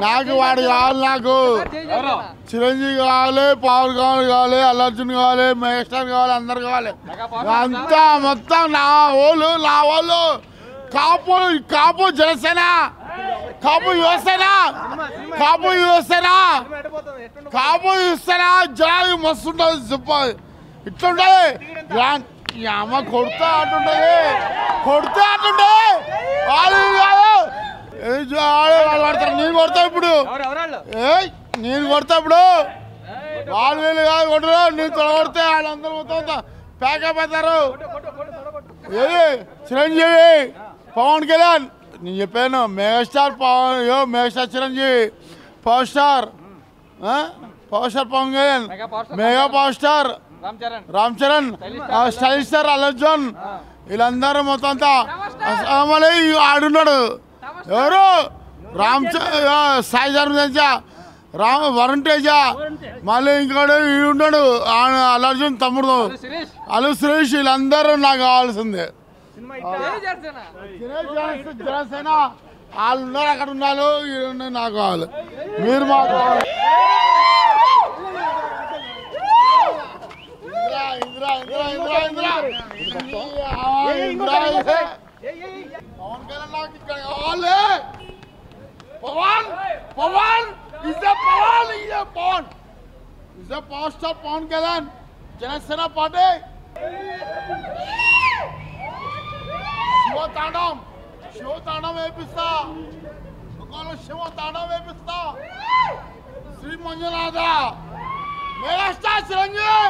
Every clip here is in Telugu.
నాకు వాడు కావాలి, నాకు చిరంజీవి కావాలి, పవన్ కావాలి, అల్లు అర్జున్ కావాలి, మెగాస్టార్ కావాలి, అందరు కావాలి. అంతా మొత్తం నా వాళ్ళు కాపు జనసేన, కాపు యువసేన జనాలు మస్తు ఉంటుంది. చెప్పాలి ఇట్లుంటది. అమ్మ కొడుతా అంటుంటది వాళ్ళు పడతారు. నేను కొడతా ఇప్పుడు వాళ్ళు వీళ్ళు కాదు కొట్టరు. నేను తొడగొడితే వాళ్ళందరూ మొత్తం ప్యాకప్ అవుతారు. చిరంజీవి, పవన్ కళ్యాణ్, నేను చెప్పాను megastar Chiranjeevi, power star Pawan Kalyan, mega power star Ram Charan, style star Allu Arjun, వీళ్ళందరూ మొత్తం అంతా ఆడున్నాడు. ఎవరు సాయి ధర్మ వరుణ్ తేజ, మళ్ళీ ఇంకోటి ఉన్నాడు అల్లు అర్జున్ తమ్ముడు అల్లు శిరీష్, వీళ్ళందరూ నాకు కావాల్సిందే. జనసేన వాళ్ళు ఉన్నారు, అక్కడ ఉన్నారు, నాకు కావాలి. మీరు మాకు కావాలి. పవన్ కళ్యాణ్ నాకు ఇక్కడ కావాలి. Pawan power star Pawan Kalyan, Janasena party. శివతాండం వేపిస్తా, Shri Manjunatha, megastar Chiranjeevi,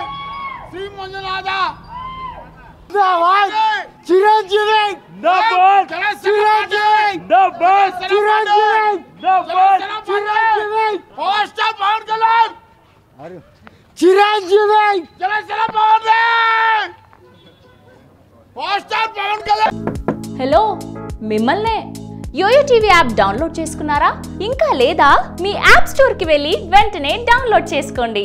Shri Manjunatha, Chiranjeevi, power star Pawan Kalyan, Chiranjeevi, Janasena power star Pawan Kalyan. Hello, మిమ్మల్నే యోయో టీవీ యాప్ డౌన్లోడ్ చేసుకున్నారా? ఇంకా లేదా? మీ యాప్ స్టోర్కి వెళ్ళి వెంటనే డౌన్లోడ్ చేసుకోండి.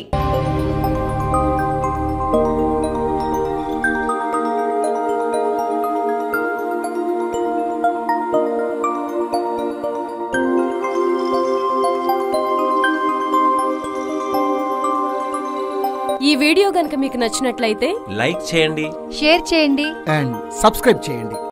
ఈ వీడియో గనుక మీకు నచ్చినట్లయితే లైక్ చేయండి, షేర్ చేయండి అండ్ సబ్స్క్రైబ్ చేయండి.